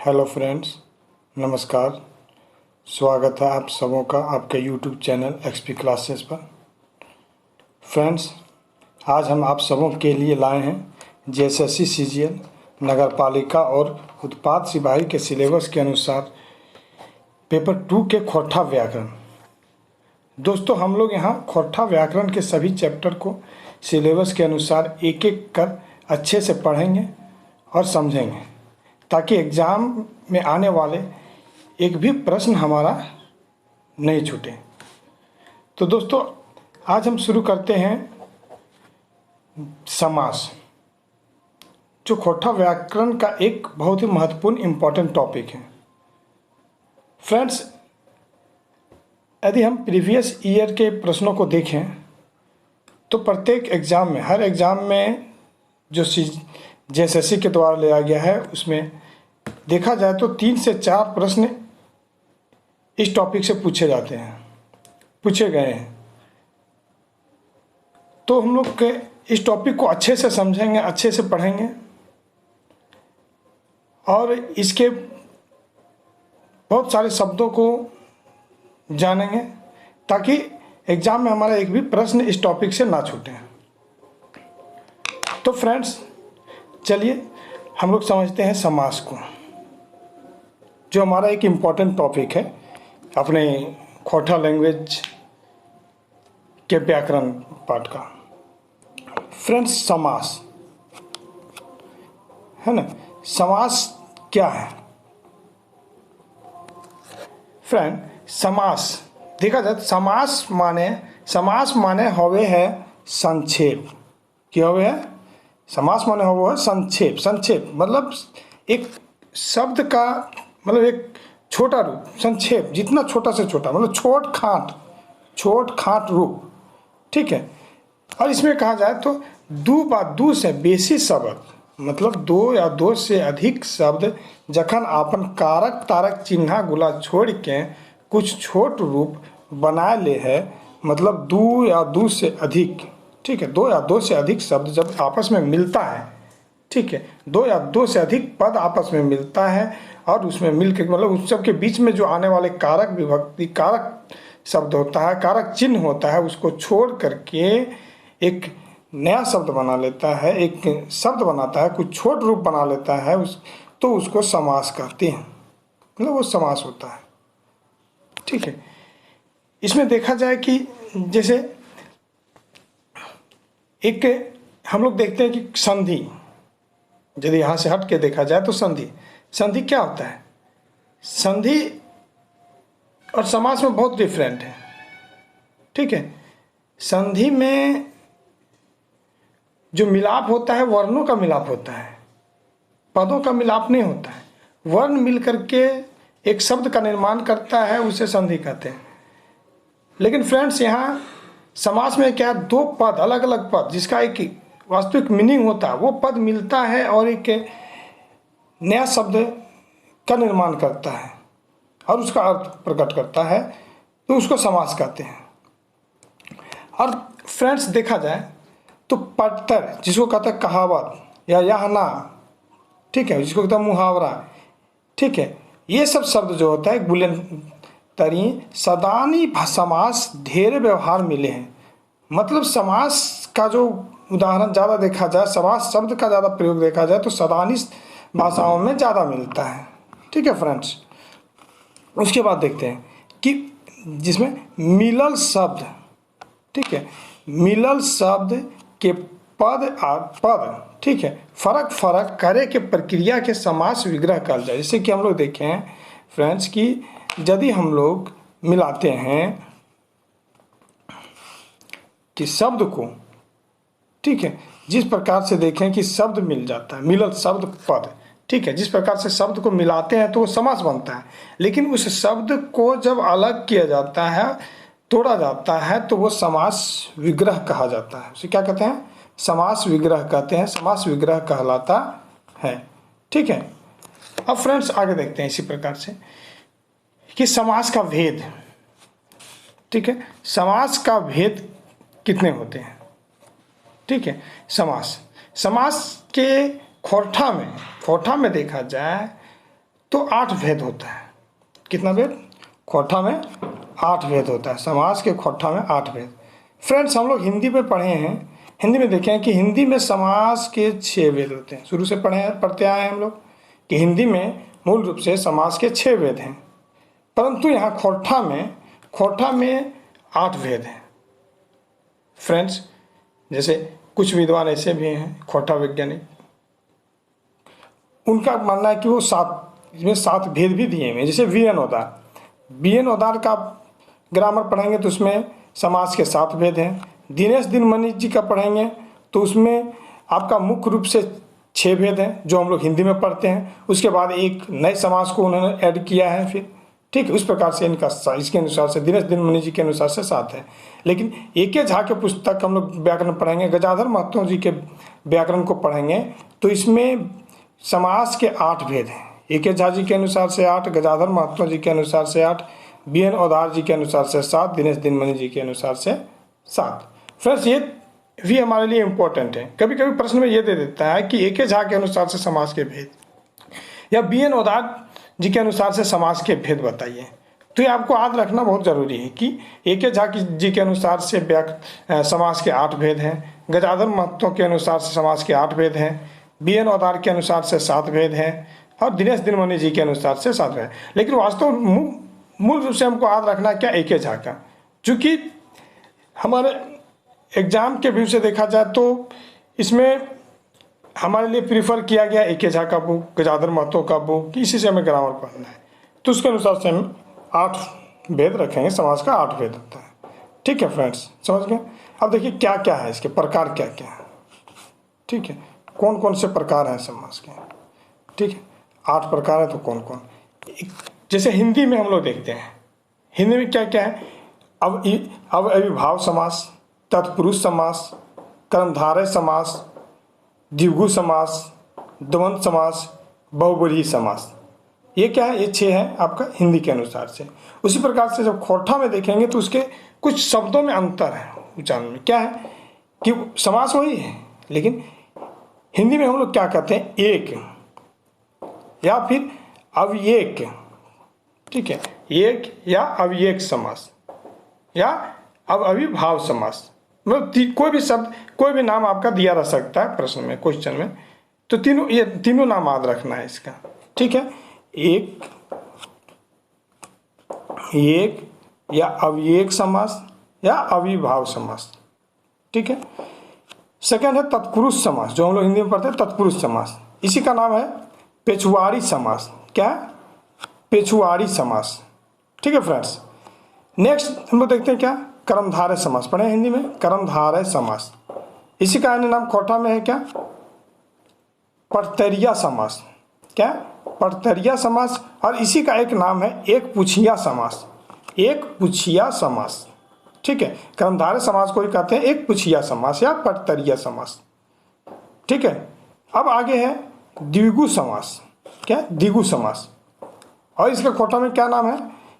Hello friends, नमस्कार। स्वागत है आप सबों का आपके यूट्यूब चैनल एक्सपी क्लासेस पर। फ्रेंड्स, आज हम आप सबों के लिए लाए हैं जेएसएससी सीजीएल नगर पालिका और उत्पाद सिपाही के सिलेबस के अनुसार पेपर 2 के खोरठा व्याकरण। दोस्तों, हम लोग यहाँ खोरठा व्याकरण के सभी चैप्टर को सिलेबस के अनुसार एक एक कर अच्छे से पढ़ेंगे और समझेंगे, ताकि एग्ज़ाम में आने वाले एक भी प्रश्न हमारा नहीं छूटे। तो दोस्तों, आज हम शुरू करते हैं समास, जो खोरठा व्याकरण का एक बहुत ही महत्वपूर्ण इम्पॉर्टेंट टॉपिक है। फ्रेंड्स, यदि हम प्रीवियस ईयर के प्रश्नों को देखें तो प्रत्येक एग्ज़ाम में, हर एग्ज़ाम में जो जेएसएससी के द्वारा लिया गया है, उसमें देखा जाए तो 3 से 4 प्रश्न इस टॉपिक से पूछे गए हैं। तो हम लोग के इस टॉपिक को अच्छे से समझेंगे, अच्छे से पढ़ेंगे और इसके बहुत सारे शब्दों को जानेंगे, ताकि एग्ज़ाम में हमारा एक भी प्रश्न इस टॉपिक से ना छूटे। तो फ्रेंड्स, चलिए हम लोग समझते हैं समास को, जो हमारा एक इम्पॉर्टेंट टॉपिक है अपने खोरठा लैंग्वेज के व्याकरण पाठ का। फ्रेंड्स, समास है ना। समास क्या है? फ्रेंड, समास देखा जाए तो समास माने होवे है संक्षेप। क्या होवे है? समास माने होवे है संक्षेप। संक्षेप मतलब एक शब्द का मतलब एक छोटा रूप, संक्षेप, जितना छोटा से छोटा, मतलब छोट खाट रूप, ठीक है। और इसमें कहा जाए तो दू से बेसी शब्द, मतलब 2 या 2 से अधिक शब्द जखन आपन कारक तारक चिन्ह गुला छोड़ के कुछ छोट रूप बना ले है, मतलब 2 या 2 से अधिक, ठीक है। 2 या 2 से अधिक शब्द जब आपस में मिलता है, ठीक है, 2 या 2 से अधिक पद आपस में मिलता है और उसमें मिलकर मतलब उस सब के बीच में जो आने वाले कारक विभक्ति, कारक शब्द होता है, कारक चिन्ह होता है, उसको छोड़ करके एक नया शब्द बना लेता है, एक शब्द बनाता है, कुछ छोट रूप बना लेता है, तो उसको समास कहते हैं, मतलब वो समास होता है, ठीक है। इसमें देखा जाए कि जैसे एक हम लोग देखते हैं कि संधि, यदि यहाँ से हट के देखा जाए तो संधि क्या होता है? संधि और समास में बहुत डिफरेंट है, ठीक है। संधि में जो मिलाप होता है, वर्णों का मिलाप होता है, पदों का मिलाप नहीं होता है। वर्ण मिलकर के एक शब्द का निर्माण करता है, उसे संधि कहते हैं। लेकिन फ्रेंड्स, यहाँ समास में क्या, 2 पद, अलग अलग पद, जिसका एक वास्तविक मीनिंग होता है, वो पद मिलता है और एक नया शब्द का निर्माण करता है और उसका अर्थ प्रकट करता है, तो उसको समास कहते हैं। और फ्रेंड्स, देखा जाए तो पट्टर, जिसको कहते हैं कहावत या याहना, ठीक है, जिसको कहते हैं मुहावरा, ठीक है, ये सब शब्द जो होता है बुलेन तरी सदानी समास ढेर व्यवहार मिले हैं। मतलब समास का जो उदाहरण ज़्यादा देखा जाए, समास शब्द का ज़्यादा प्रयोग देखा जाए तो सदानी भाषाओं में ज़्यादा मिलता है, ठीक है फ्रेंड्स। उसके बाद देखते हैं कि जिसमें मिलल शब्द, ठीक है, मिलल शब्द के पद, ठीक है, फर्क करे के प्रक्रिया के समास विग्रह कहल जाए। जैसे कि हम लोग देखें हैं फ्रेंड्स कि यदि हम लोग मिलाते हैं कि शब्द को, ठीक है, जिस प्रकार से देखें कि शब्द मिल जाता है, मिलल शब्द पद, ठीक है, जिस प्रकार से शब्द को मिलाते हैं तो वो समास बनता है। लेकिन उस शब्द को जब अलग किया जाता है, तोड़ा जाता है, तो वो समास विग्रह कहा जाता है। उसे क्या कहते हैं? समास विग्रह कहते हैं, समास विग्रह कहलाता है, ठीक है। अब फ्रेंड्स, आगे देखते हैं इसी प्रकार से कि समास का भेद, ठीक है, समास का भेद कितने होते हैं, ठीक है। समास के खोरठा में देखा जाए तो 8 भेद होता है। कितना भेद? खोट्ठा में 8 भेद होता है। समास के खोट्ठा में 8 भेद। फ्रेंड्स, हम लोग हिंदी में पढ़े हैं, हिंदी में देखें कि हिंदी में समास के 6 भेद होते हैं। शुरू से पढ़ते आए हैं हम लोग कि हिंदी में मूल रूप से समास के 6 भेद हैं, परंतु यहाँ खोट्ठा में 8 भेद हैं। फ्रेंड्स, जैसे कुछ विद्वान ऐसे भी हैं खोट्ठा वैज्ञानिक, उनका मानना है कि वो इसमें 7 भेद भी दिए हुए हैं। जैसे वीएन ओदार का ग्रामर पढ़ेंगे तो उसमें समास के 7 भेद हैं। दिनेश दिनमणि जी का पढ़ेंगे तो उसमें आपका मुख्य रूप से 6 भेद हैं जो हम लोग हिंदी में पढ़ते हैं। उसके बाद एक नए समास को उन्होंने ऐड किया है फिर, ठीक है। उस प्रकार से इसके अनुसार से दिनेश दिनमणि जी के अनुसार से 7 है। लेकिन ए.के. झा के पुस्तक हम लोग व्याकरण पढ़ेंगे, गजाधर महतो जी के व्याकरण को पढ़ेंगे तो इसमें समास के 8 भेद हैं। ए.के. झा जी के अनुसार से 8, गजाधर महतो जी के अनुसार से 8, वीएन ओदार जी के अनुसार से 7, दिनेश दिनमणि जी के अनुसार से 7। फ्रेंड्स, ये भी हमारे लिए इम्पोर्टेंट है। कभी कभी प्रश्न में ये दे देता है कि ए.के. झा के अनुसार से समास के भेद या वीएन ओदार जी के अनुसार से समास के भेद बताइए। तो ये आपको याद रखना बहुत जरूरी है कि ए.के. झा जी के अनुसार से समास के 8 भेद हैं, गजाधर महतो के अनुसार से समास के 8 भेद हैं, वीएन ओदार के अनुसार से 7 भेद हैं और दिनेश दिनमणि जी के अनुसार से 7 भेद। लेकिन वास्तव मूल रूप से हमको याद रखना क्या ए.के. झा का, चूँकि हमारे एग्जाम के व्यू से देखा जाए तो इसमें हमारे लिए प्रीफर किया गया ए.के. झा का बुक, गजाधर महतो का बुक, इसी से हमें ग्रामर पढ़ना है तो उसके अनुसार से हम 8 भेद रखेंगे। समास का 8 भेद होता है, ठीक है फ्रेंड्स, समझ गए। अब देखिए क्या क्या है इसके प्रकार, क्या क्या है, ठीक है, कौन कौन से प्रकार हैं समास के, ठीक है। 8 प्रकार है तो कौन कौन, जैसे हिंदी में हम लोग देखते हैं, हिंदी में क्या क्या है, अब अविभाव समास, तत्पुरुष समास, कर्मधारय समास, द्विगु समास, द्वंद्व समास, बहुब्रीहि समास। ये क्या है? ये 6 है आपका हिंदी के अनुसार से। उसी प्रकार से जब खोट्ठा में देखेंगे तो उसके कुछ शब्दों में अंतर है उच्चारण में। क्या है कि समास वही है लेकिन हिंदी में हम लोग क्या कहते हैं, एक या फिर अव्ययक, ठीक है, एक या अव्ययक समास या अविभाव समास। मतलब कोई भी शब्द, कोई भी नाम आपका दिया रह सकता है प्रश्न में, क्वेश्चन में, तो ये तीनों नाम याद रखना है इसका, ठीक है। एक या अव्ययक समास या अविभाव समास, ठीक है। सेकंड है तत्पुरुष समास, जो हम लोग हिंदी में पढ़ते हैं तत्पुरुष समास। इसी का नाम है पेछुआरी समास। क्या है? पेछुआरी समास, ठीक है फ्रेंड्स। नेक्स्ट हम लोग देखते हैं क्या, कर्मधारय समास। पढ़े हिंदी में कर्मधारय समास। इसी का अन्य नाम खोट्ठा में है क्या, पड़तरिया समास। क्या? पड़तरिया समास। और इसी का एक नाम है एक पुछिया समास। एक पुछिया समास, ठीक है। कर्मधारय समास को ही कहते हैं एक पुछिया समास या पड़तरिया समास, ठीक है। अब आगे है द्विगु समास। क्या? द्विगु समास। और इसका खोट्ठा में क्या नाम है,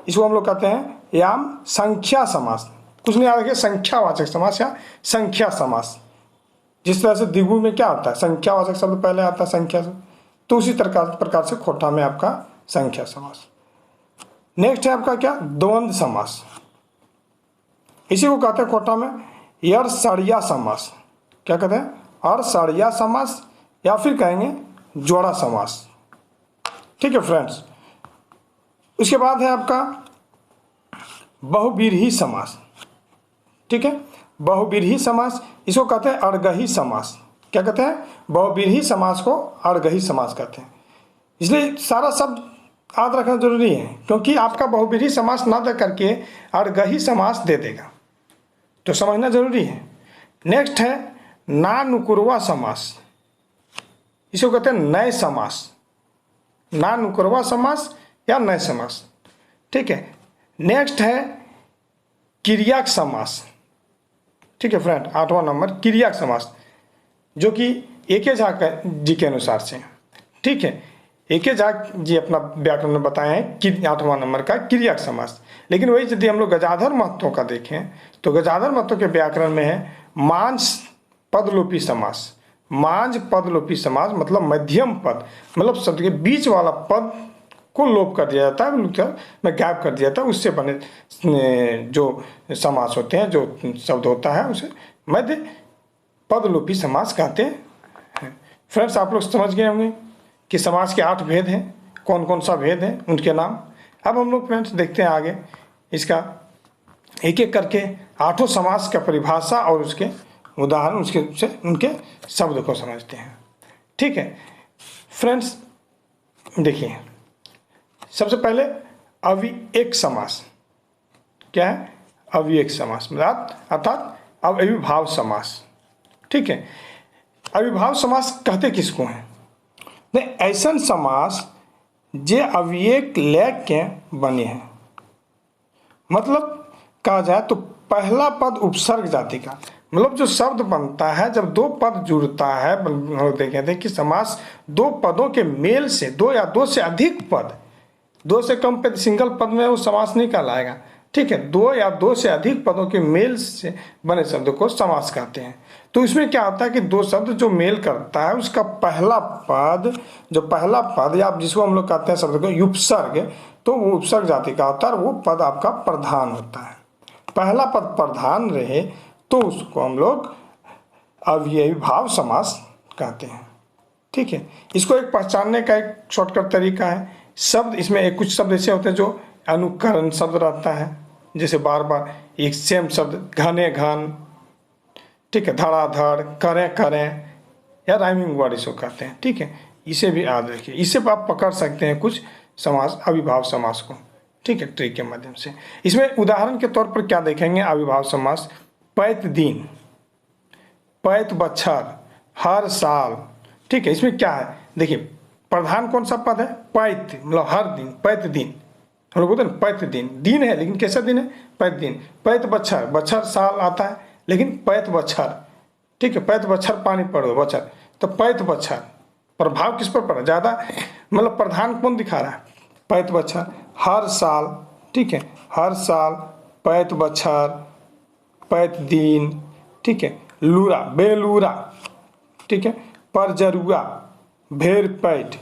इसको हम लोग कहते हैं याम संख्या समास। कुछ नहीं याद रखिए, संख्यावाचक समास या संख्या समास। जिस तरह से द्विगु में क्या आता है, संख्यावाचक शब्द पहले आता है संख्या से, तो उसी प्रकार से खोट्ठा में आपका संख्या समास। नेक्स्ट है आपका क्या, द्वंद्व समास। इसी को कहते हैं खोट्ठा में यरसड़िया समास। क्या कहते हैं? अरसड़िया समास या फिर कहेंगे जोड़ा समास, ठीक है फ्रेंड्स। उसके बाद है आपका बहुव्रीहि समास, ठीक है। बहुव्रीहि समास, इसको कहते हैं अड़गही समास। क्या कहते हैं? बहुव्रीहि समास को अड़गही समास कहते हैं। इसलिए सारा शब्द याद रखना जरूरी है, क्योंकि आपका बहुव्रीहि समास ना दे करके अड़गही समास दे देगा, तो समझना जरूरी है। नेक्स्ट है नानुकुरवा समास। इसको कहते हैं नए समास। नानुकुरवा समास या नए समास, ठीक है। नेक्स्ट है क्रियाक समास, ठीक है फ्रेंड। 8वां नंबर क्रियाक समास, जो कि ए.के. झा जी के अनुसार से, ठीक है। ए.के. झा जी अपना व्याकरण में बताए हैं कि 8वां नंबर का क्रियाक समास। लेकिन वही यदि हम लोग गजाधर महतो का देखें तो गजाधर महतो के व्याकरण में है मांझ पदलोपी समास। मांझ पदलोपी समास मतलब मध्यम पद, मतलब शब्द के बीच वाला पद को लोप कर दिया जाता है, में गायब कर दिया जाता है, उससे बने जो समास होते हैं, जो शब्द होता है उसे मध्य पदलोपी समास कहते हैं। फ्रेंड्स, आप लोग समझ गए होंगे कि समास के 8 भेद हैं, कौन कौन सा भेद है उनके नाम। अब हम लोग फ्रेंड्स देखते हैं आगे, इसका एक एक करके 8 समास का परिभाषा और उसके उदाहरण, उनके शब्द को समझते हैं। ठीक है फ्रेंड्स, देखिए सबसे पहले अविएक समास क्या है? अविएक समास अर्थात अविभाव समास। ठीक है, अविभाव समास कहते किसको हैं? नहीं, ऐसा समास जे अविएक लैग के बने हैं। मतलब कहा जाए तो पहला पद उपसर्ग जाति का, मतलब जो शब्द बनता है जब 2 पद जुड़ता है, देखे थे कि समास 2 पदों के मेल से, 2 या 2 से अधिक पद, 2 से कम पद सिंगल पद में वो समास नहीं कहलाएगा। ठीक है, 2 या 2 से अधिक पदों के मेल से बने शब्द को समास कहते हैं। तो इसमें क्या होता है कि 2 शब्द जो मेल करता है उसका पहला पद या जिसको हम लोग कहते हैं शब्द को उपसर्ग, तो वो उपसर्ग जाति का होता है, वो पद आपका प्रधान होता है। पहला पद प्रधान रहे तो उसको हम लोग अविभाव समास कहते हैं। ठीक है, इसको एक पहचानने का एक शॉर्टकट तरीका है, शब्द इसमें कुछ शब्द ऐसे होते हैं जो अनुकरण शब्द रहता है, जैसे बार बार एक सेम शब्द, घने घन, ठीक है, धड़ाधड़, करें करें, या राइमिंग वर्ड इसको कहते हैं। ठीक है, इसे भी याद रखिए, इससे आप पकड़ सकते हैं कुछ समास, अविभाव समास को। ठीक है, ट्रिक के माध्यम से। इसमें उदाहरण के तौर पर क्या देखेंगे? अविभाव समास, पैत दिन, पैत बच्छर, हर साल। ठीक है, इसमें क्या है? देखिए प्रधान कौन सा पद है? पैत, मतलब हर दिन, पैत दिन, हम लोग बोलते हैं पैत दिन, दिन है लेकिन कैसा दिन है? पैत दिन। पैत बच्छर, बच्छर साल आता है लेकिन पैत बच्छर। ठीक है, पैत बच्छर पानी पड़ो बच्छर, तो पैत बच्छर। प्रभाव किस पर पड़ा ज़्यादा, मतलब प्रधान कौन दिखा रहा है? पैत बच्छर। हर साल, ठीक है, हर साल, पैत बच्छर, पैत दिन। ठीक है, लूरा, बेलूरा, ठीक है, परजरुआ, भेड़ पैठ,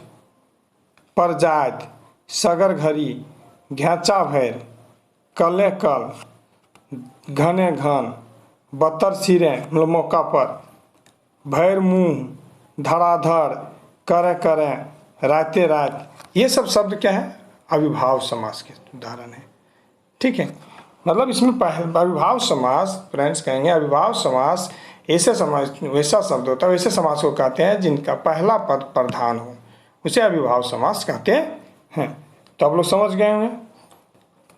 परजात, सगर घड़ी, घेचा भैर, कले कल, घने घन, बतर सिरे, मतलब मौका पर, भैर मुँह, धड़ाधड़, करे करे, राते रात। ये सब शब्द क्या है? अविभाव समास के उदाहरण है। ठीक है, मतलब इसमें अविभाव समास फ्रेंड्स कहेंगे, अविभाव समास ऐसे समास, वैसा शब्द होता है, वैसे समास को कहते हैं जिनका पहला पद प्रधान हो, उसे अविभाव समास कहते हैं। तो आप लोग समझ गए होंगे।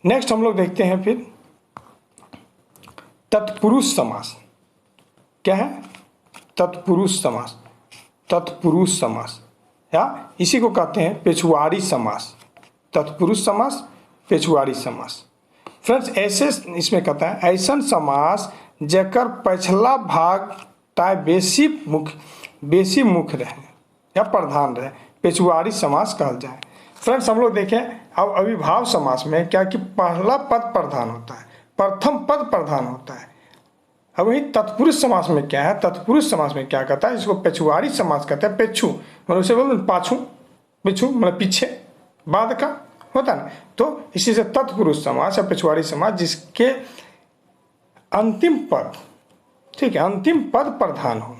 नेक्स्ट हम लोग देखते हैं फिर तत्पुरुष समास। क्या है? तत्पुरुष समास, तत्पुरुष समास, या इसी को कहते हैं पेछुआड़ी समास। तत्पुरुष समास, पेछुआड़ी समास। फ्रेंड्स ऐसे इसमें कहता है ऐसा समास जेकर पछला भाग टाइ बेसी मुख्य रहे या प्रधान रहे, पेछुआड़ी समास कहल जाए। फ्रेंड्स हम लोग देखें अब अविभाव समास में क्या कि पहला पद प्रधान होता है, प्रथम पद प्रधान होता है। अब वही तत्पुरुष समास में क्या है? तत्पुरुष समास में क्या कहता है? इसको पेछुआड़ी समास कहते हैं। पेछू मतलब उसे बोलते हैं पाछू, पिछू मतलब पीछे, बाद का होता है ना। तो इसी से तत्पुरुष समास या पेछुआड़ी समास जिसके अंतिम पद, ठीक है, अंतिम पद प्रधान हो,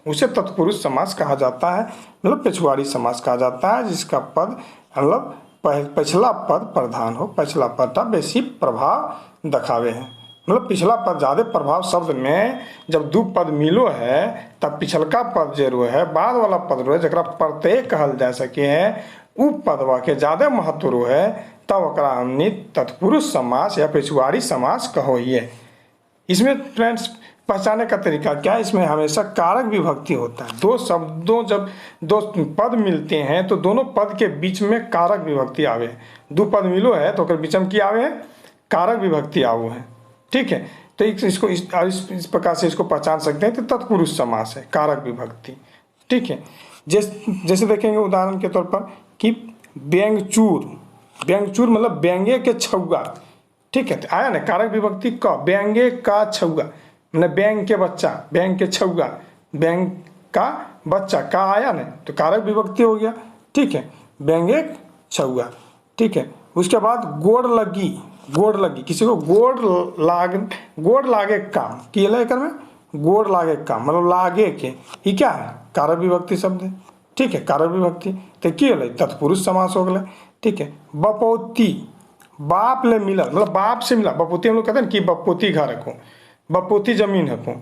उसे तत्पुरुष समास कहा जाता है, मतलब पेछुआड़ी समास कहा जाता है, जिसका पद मतलब पिछला पद प्रधान हो, पिछला पद का बेसी प्रभाव दिखावे है। मतलब पिछला पद ज़्यादा प्रभाव शब्द में जब 2 पद मिलो है तब पिछलका पद जो है, बाद वाला पद रो है जरा प्रत्यय कहल जा सके है, उ पदवा के ज़्यादा महत्व रो है, तब ओकरा हमने तत्पुरुष समास या पेछुआड़ी समास कहो। ये इसमें फ्रेंड्स पहचाने का तरीका क्या है? इसमें हमेशा कारक विभक्ति होता है। 2 शब्दों जब 2 पद मिलते हैं तो दोनों पद के बीच में कारक विभक्ति आवे। 2 पद मिलो है तो बीच में क्या आवे है? कारक विभक्ति आवो है। ठीक है, तो इसको इस प्रकार से इसको पहचान सकते हैं कि तत्पुरुष समास है, कारक विभक्ति। ठीक है, जैसे देखेंगे उदाहरण के तौर पर कि व्यंगचूर, व्यंगचूर मतलब व्यंगे के छौगा। ठीक है, तो आया ना कारक विभक्ति का, व्यंगे का छौगा मतलब व्यंग के बच्चा, व्यंग के छौगा, व्यंग का बच्चा का आया ना, तो कारक विभक्ति हो गया। ठीक है, व्यंगे छुआ, ठीक है। उसके बाद गोड़ लगी, गोड़ लगी, किसी को गोड़ लागे काम कि एकर में गोड़ लागे काम मतलब लागे के, ये क्या है, कारक विभक्ति शब्द है, ठीक है, कारक विभक्ति तो की होलै तत्पुरुष समास हो गया, ठीक है। बपौती, बाप ले मिलल मतलब बाप से मिला, बपौती हम लोग कहते हैं कि बपोती घर रखूँ, बपोती जमीन रखूँ,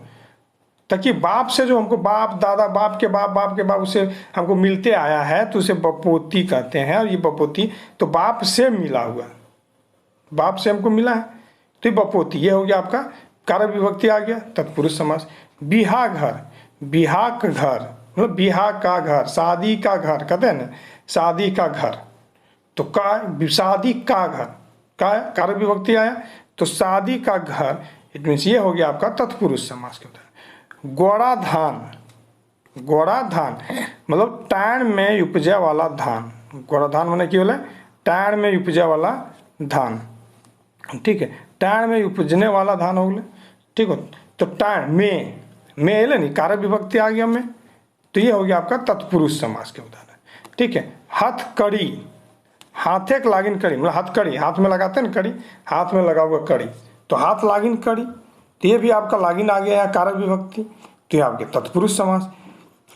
ताकि बाप से जो हमको बाप दादा बाप के बाप उससे हमको मिलते आया है तो उसे बपोती कहते हैं। और ये बपोती तो बाप से मिला हुआ, बाप से हमको मिला है तो ये बपोती, ये हो गया आपका कारक विभक्ति आ गया तत्पुरुष समास। बिहा घर, बिहा का घर मतलब बिहा का घर, शादी का घर कहते हैं ना, शादी का घर, तो का शादी का घर का कारक विभक्ति आया तो शादी का घर, इट मीन्स ये हो गया आपका तत्पुरुष समास के उदाहरण। गोड़ा धान, गोड़ा धान मतलब टाण में उपजे वाला धान, गोड़ा धान मैंने की बोले टाण में उपजे वाला धान, ठीक है, टाण में उपजने वाला धान हो गया, ठीक हो। तो टाण में एले नहीं कारक विभक्ति आ गया में, तो ये हो गया आपका तत्पुरुष समास के उदाहरण, ठीक है। हथकड़ी, हाथे के लागिन कड़ी मतलब हथकड़ी, हाथ में लगाते हैं ना कड़ी, हाथ में लगा हुआ कड़ी, तो हाथ लागिन कड़ी, तो ये भी आपका लागिन आ गया है कारक विभक्ति, तो ये आपके तत्पुरुष समास,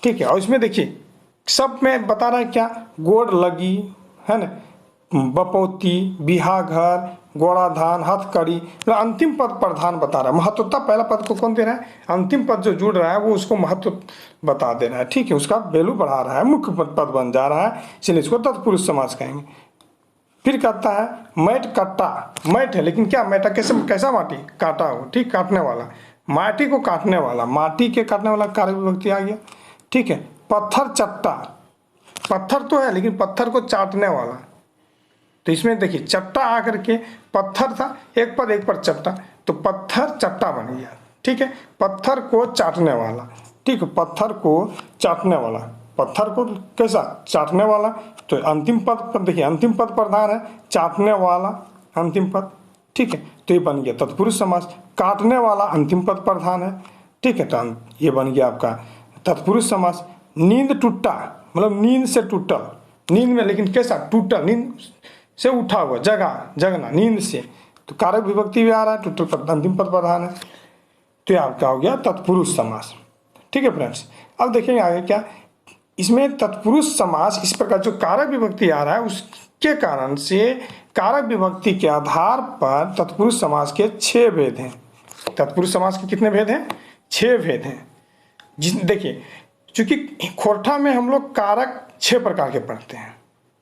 ठीक है। और इसमें देखिए सब में बता रहा है क्या, गोड़ लगी है ना, बपौती, बिहा घर, गोड़ा धान, हथकड़ी, मतलब अंतिम पद प्रधान बता रहा है। महत्वता पहला पद को कौन दे रहा है, अंतिम पद जो जुड़ रहा है वो उसको महत्व बता दे रहा है, ठीक है, उसका वैल्यू बढ़ा रहा है, मुख्य पद बन जा रहा है, इसलिए इसको तत्पुरुष समास कहेंगे। फिर कहता है मैट कट्टा, मैट है लेकिन क्या मैटा कैसा माटी, काटा हो, ठीक, काटने वाला, माटी को काटने वाला, माटी के काटने वाला कारक विभक्ति आ गया, ठीक है। पत्थर चट्टा, पत्थर तो है लेकिन पत्थर को चाटने वाला, तो इसमें देखिए चट्टा आकर के पत्थर था, एक पर चट्टा, तो पत्थर चट्टा बन गया, ठीक है, पत्थर को चाटने वाला, ठीक है, पत्थर को चाटने वाला, पत्थर को कैसा चाटने वाला, तो अंतिम पद पर देखिए अंतिम पद प्रधान है, चाटने वाला अंतिम पद, ठीक है, तो ये बन गया तत्पुरुष समास। काटने वाला अंतिम पद प्रधान है, ठीक है, तो ये बन गया आपका तत्पुरुष समास। नींद टूटा मतलब नींद से टूटल, नींद में लेकिन कैसा टूटल, नींद से उठा हुआ, जगना नींद से, तो कारक विभक्ति भी आ रहा है, टूटल पद अंतिम पद प्रधान है, तो ये आपका हो गया तत्पुरुष समास, ठीक है फ्रेंड्स। अब देखेंगे आगे क्या, इसमें तत्पुरुष समास इस प्रकार जो कारक विभक्ति आ रहा है उसके कारण से कारक विभक्ति के आधार पर तत्पुरुष समास के 6 भेद हैं। तत्पुरुष समास के कितने भेद हैं, 6 भेद हैं। देखिए चूंकि खोरठा में हम लोग कारक 6 प्रकार के पढ़ते हैं,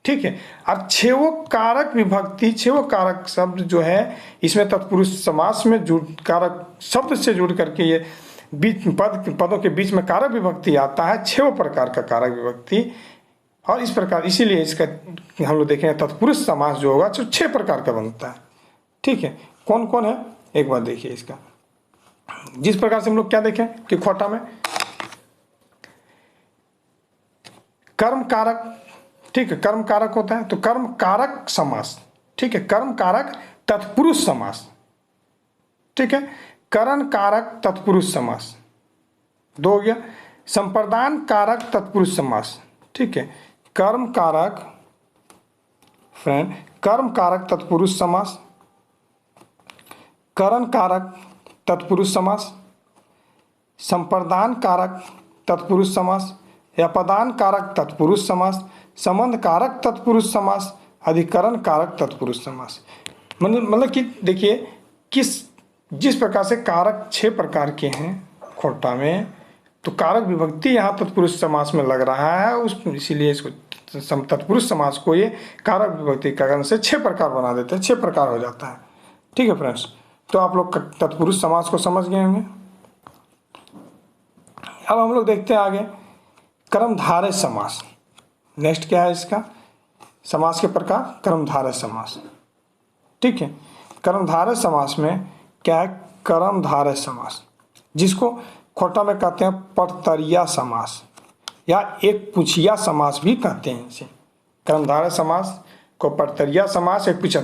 ठीक है, और 6 कारक विभक्ति 6 कारक शब्द जो है इसमें तत्पुरुष समास में जुड़ कारक शब्द से जुड़ करके ये बीच पदों के बीच में कारक विभक्ति आता है, 6 प्रकार का कारक विभक्ति, और इस प्रकार इसीलिए इसका हम लोग देखें तत्पुरुष समास जो होगा तो 6 प्रकार का बनता है, ठीक है। कौन कौन है एक बार देखिए इसका, जिस प्रकार से हम लोग क्या देखें कि खोटा में कर्म कारक, ठीक है, कर्म कारक होता है तो कर्म कारक समास, ठीक है, कर्म कारक तत्पुरुष समास, ठीक है, करण कारक तत्पुरुष समास 2 हो गया। संप्रदान कारक तत्पुरुष समास, ठीक है, कर्म कारक फ्रेंड, कर्म कारक तत्पुरुष समास, करण कारक तत्पुरुष समास, संप्रदान कारक तत्पुरुष समास, अपदान कारक तत्पुरुष समास, संबंध कारक तत्पुरुष समास, अधिकरण कारक तत्पुरुष समास। मतलब कि देखिए जिस प्रकार से कारक 6 प्रकार के हैं खोटा में, तो कारक विभक्ति यहाँ तत्पुरुष समास में लग रहा है इसीलिए इसको तत्पुरुष समास को ये कारक विभक्ति के कारण से 6 प्रकार बना देते हैं, 6 प्रकार हो जाता है, ठीक है फ्रेंड्स। तो आप लोग तत्पुरुष समास को समझ गए होंगे। अब हम लोग देखते हैं आगे कर्मधारय समास। नेक्स्ट क्या है इसका समास के प्रकार, कर्मधारय समास, ठीक है। कर्मधारय समास में क्या है, कर्मधारय समास जिसको खोटा में कहते हैं परतरिया समास या एक पुछिया समास भी कहते हैं इसे। कर्मधारय समास को परतरिया समास, एक पुछिया,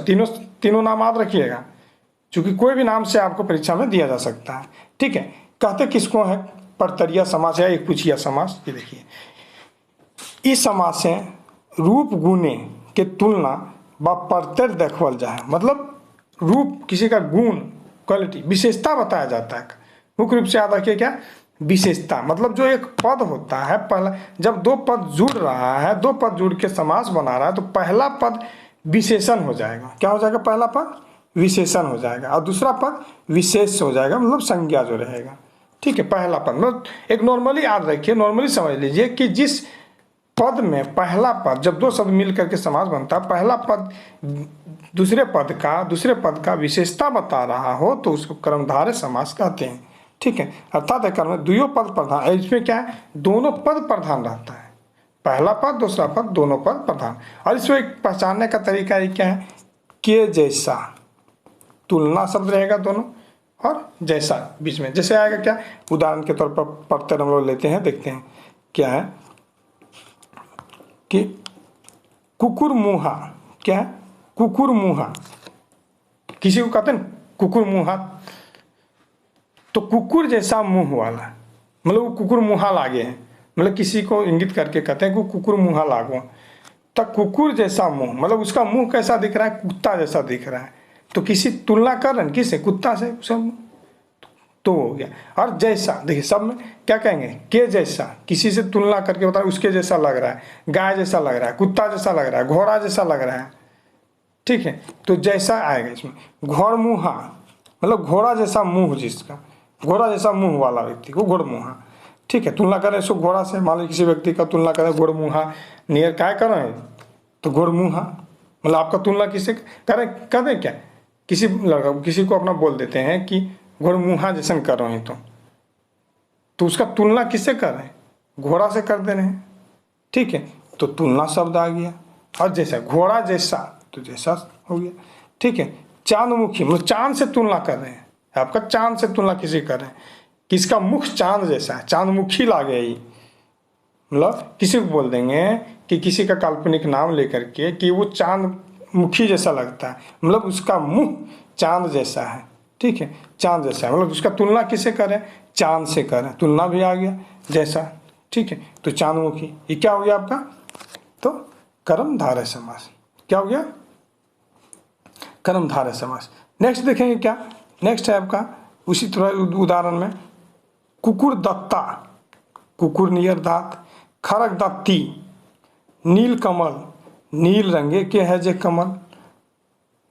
तीनों नाम याद रखिएगा क्योंकि कोई भी नाम से आपको परीक्षा में दिया जा सकता है, ठीक है। कहते किसको है परतरिया समास या एक पुछिया समास। ये देखिए इस समास से रूप गुणे के तुलना व प्रत्यय देखवल जाए, मतलब रूप किसी का गुण क्वालिटी विशेषता बताया जाता है। मुख्य रूप से याद रखिए क्या, विशेषता मतलब जो एक पद होता है, पहला जब दो पद जुड़ रहा है, दो पद जुड़ के समास बना रहा है, तो पहला पद विशेषण हो जाएगा। क्या हो जाएगा? पहला पद विशेषण हो जाएगा और दूसरा पद विशेष हो जाएगा, मतलब संज्ञा जो रहेगा। ठीक है, पहला पद मतलब एक नॉर्मली याद रखिए, नॉर्मली समझ लीजिए कि जिस पद में पहला पद, जब दो शब्द मिल करके समास बनता है, पहला पद दूसरे पद का विशेषता बता रहा हो तो उसको कर्मधारय समास कहते हैं। ठीक है, अर्थात कर्म में दुयो पद प्रधान, इसमें क्या है, दोनों पद प्रधान रहता है, पहला पद दूसरा पद दोनों पद प्रधान। और इसमें एक पहचानने का तरीका ये क्या है, के जैसा, तुलना शब्द रहेगा दोनों, और जैसा बीच में जैसे आएगा क्या, उदाहरण के तौर पर प्रत्यय हम लोग लेते हैं, देखते हैं क्या है कि कुकुरमुहा, क्या है, कुकुरमुहा, किसी को कहते हैं कुकुरमुहा, तो कुकुर जैसा मुंह वाला, मतलब वो कुकुर मुहा लागे है, मतलब किसी को इंगित करके कहते हैं कि कुकुर मुहा लागो, तो कुकुर जैसा मुंह मतलब उसका मुंह कैसा दिख रहा है, कुत्ता जैसा दिख रहा है, तो किसी तुलना कर रहे हैं किससे, कुत्ता से, सब तो हो गया। और जैसा देखिए सब में क्या कहेंगे, के जैसा, किसी से तुलना करके बता उसके जैसा लग रहा है, गाय जैसा लग रहा है, कुत्ता जैसा लग रहा है, घोड़ा जैसा लग रहा है। ठीक है, तो जैसा आएगा इसमें। घोड़मुहा मतलब घोड़ा जैसा मुंह, जिसका घोड़ा जैसा मुंह वाला व्यक्ति को घोड़मुहा। ठीक है, तुलना करें इसको घोड़ा से, मान लीजिए किसी व्यक्ति का तुलना करें घोड़मुहा, नियर क्या कर रहे हैं, तो घोड़मुहा मतलब आपका तुलना किससे करें, कर दें क्या, किसी लड़का किसी को अपना बोल देते हैं कि घोड़मुहा जैसन कर रहे हैं, तो उसका तुलना किससे कर रहे हैं, घोड़ा से कर दे रहे हैं। ठीक है, तो तुलना शब्द आ गया। और जैसा घोड़ा जैसा, तो जैसा हो गया। ठीक है, चांदमुखी मतलब चांद से तुलना कर रहे हैं, आपका चांद से तुलना किसी कर रहे हैं, किसका मुख चांद जैसा है, चांदमुखी लागे ही, मतलब किसी को बोल देंगे कि किसी का काल्पनिक नाम लेकर के कि वो चांद मुखी जैसा लगता है, मतलब उसका मुंह चांद जैसा है। ठीक है, चांद जैसा है मतलब उसका तुलना किससे करें, चांद से करें, तुलना भी आ गया जैसा। ठीक है, तो चांदमुखी ये क्या हो गया आपका, तो कर्मधारय समास। क्या हो गया, कर्मधारय समास। नेक्स्ट देखेंगे क्या, नेक्स्ट है आपका उसी तरह उदाहरण में कुकुर दत्ता, कुकुर नियर दांत, खरक दत्ती, नील कमल, नील रंगे के है जे कमल,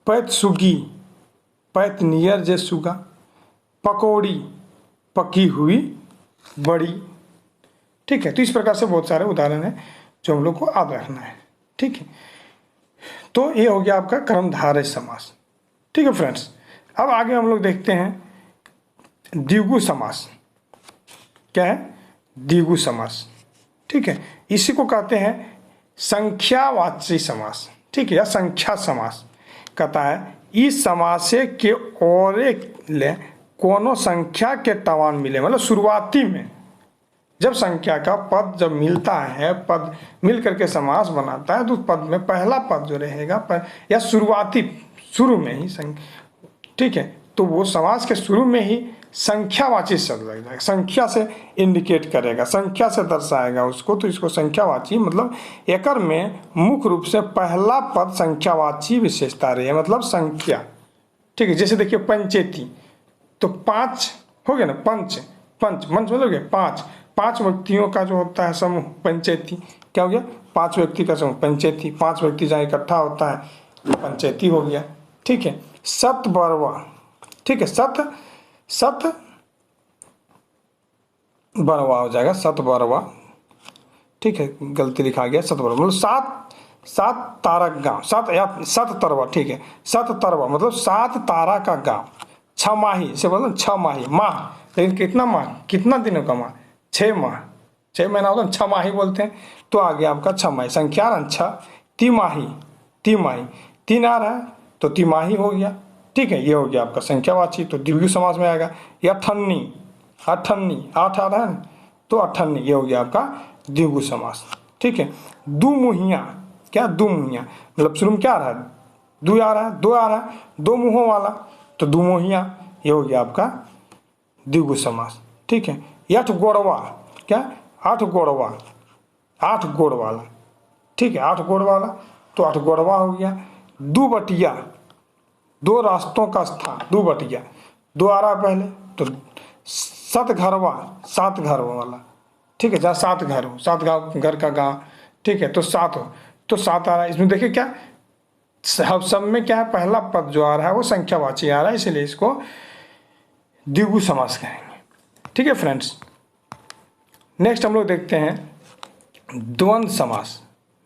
पैत सुगी, पैत नियर जे सुगा, पकौड़ी, पकी हुई बड़ी। ठीक है, तो इस प्रकार से बहुत सारे उदाहरण हैं जो हम लोग को याद रखना है। ठीक है, तो ये हो गया आपका कर्मधारय समास। ठीक है फ्रेंड्स, अब आगे हम लोग देखते हैं द्विगु समास। क्या है, द्विगु समास। ठीक है, इसी को कहते हैं संख्यावाची समास। ठीक है, या संख्या समास कहता है, इस समासे के और ले कोनो संख्या के तवान मिले, मतलब शुरुआती में जब संख्या का पद जब मिलता है, पद मिल करके समास बनाता है, तो पद में पहला पद जो रहेगा या शुरू में ही ठीक है, तो वो समास के शुरू में ही संख्यावाची शब्द लग जाएगा, संख्या से इंडिकेट करेगा, संख्या से दर्शाएगा उसको, तो इसको संख्यावाची मतलब एकड़ में मुख्य रूप से पहला पद संख्यावाची विशेषता रही है, मतलब संख्या। ठीक है, जैसे देखिए पंचेती, तो 5 हो गया ना, पंच मतलब पांच व्यक्तियों का जो होता है समूह पंचेती। क्या हो गया, 5 व्यक्ति का समूह पंचेती, 5 व्यक्ति जहाँ इकट्ठा होता है पंचेती हो गया। ठीक है, सत बरवा, ठीक है, सत बरवा हो जाएगा, सत बरवा। ठीक है, गलती लिखा गया, सत बरवा मतलब सात तारक गांव, सत तरवा। ठीक है, सत तरवा मतलब 7 तारा का गांव। छमाही से बोलो, 6 माही, माह, लेकिन कितना माह, कितना दिनों का माह, 6 माह, 6 महीना होता है, 6 माही बोलते हैं। तो आ गया आपका 6 माही, संख्या 6, तिमाही, 3 आ रहा है तो तिमाही हो गया। ठीक है, ये हो गया आपका संख्यावाची, तो द्विगु समास में आएगा। या अठन्नी, 8 आ रहा है तो अठन्नी, ये हो गया आपका द्विगु समास। ठीक है, दुमुहिया, क्या दुमुहिया मतलब शुरू में क्या आ रहा है, दो आ रहा है, 2 मुंहों वाला, तो दुमुहिया, ये हो गया आपका द्विगु समास। ठीक है, 8 गोड़वा, क्या 8 गोड़वा, 8 गोड़ वाला। ठीक है, 8 गोड़ वाला तो अठगोरवा हो गया। दुबटिया, दो रास्तों का स्थान, दुबटिया। दो आ रहा पहले तो सतघरवा, सात घर वाला, ठीक है, जहाँ सात घर हो, सात गाँव, घर का गाँव, ठीक है, तो सात हो, तो सात आ रहा है। इसमें देखिए क्या सब में क्या है, पहला पद जो आ रहा है वो संख्यावाची आ रहा है, इसलिए इसको द्विगु समास कहेंगे। ठीक है फ्रेंड्स, नेक्स्ट हम लोग देखते हैं द्वंद्व समास।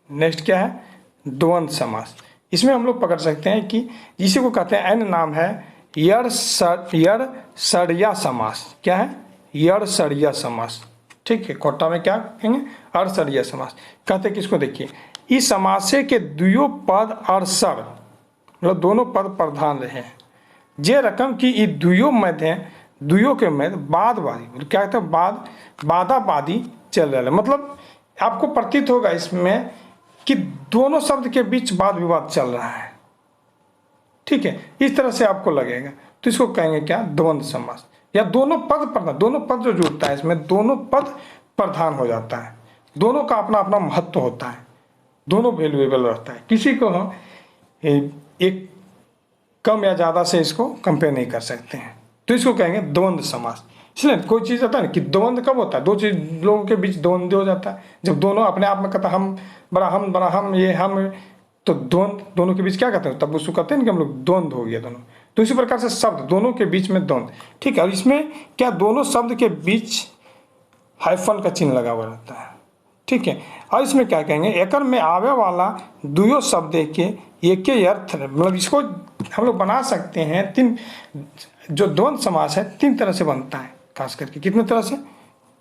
नेक्स्ट क्या है, द्वंद्व समास। इसमें हम लोग पकड़ सकते हैं कि इसी को कहते हैं, अन्य नाम है यड़-सड़िया समास। क्या है, यड़-सड़िया समास। ठीक है, कोटा में क्या कहेंगे, अड़-सड़िया समास कहते हैं। किसको, देखिए, इस समासे के दुयो पद अड़सर, मतलब दोनों पद प्रधान रहे, जे रकम की ई दुयो मध्य, दुयो के मध्य बाद बादी, क्या कहते हैं, बाद बादा बादी चल रहा है। मतलब आपको प्रतीत होगा इसमें कि दोनों शब्द के बीच वाद विवाद चल रहा है। ठीक है, इस तरह से आपको लगेगा, तो इसको कहेंगे क्या, द्वंद्व समास। या दोनों पद प्रधान, दोनों पद जो जुड़ता है इसमें दोनों पद प्रधान हो जाता है, दोनों का अपना अपना महत्व होता है, दोनों वैल्यूएबल रहता है। किसी को हम एक कम या ज़्यादा से इसको कंपेयर नहीं कर सकते हैं, तो इसको कहेंगे द्वंद्व समास। इसलिए कोई चीज़ होता है ना कि द्वंद्व कब होता है, दो चीज लोगों के बीच द्वंद्व हो जाता है, जब दोनों अपने आप में कहता हम बड़ा हम ये हम, तो द्वंद्व, दोनों के बीच क्या कहते हैं, तब उसको कहते हैं कि हम लोग द्वंद्व हो गया दोनों। तो इसी प्रकार से शब्द दोनों के बीच में द्वंद्व। ठीक है, और इसमें क्या, दोनों शब्द के बीच हाइफन का चिन्ह लगा हुआ रहता है। ठीक है, और इसमें क्या कहेंगे, एकर में आवे वाला दुयो शब्द के एक के अर्थ, मतलब इसको हम लोग बना सकते हैं तीन, जो द्वंद्व समास है तीन तरह से बनता है, खास करके कितने तरह से,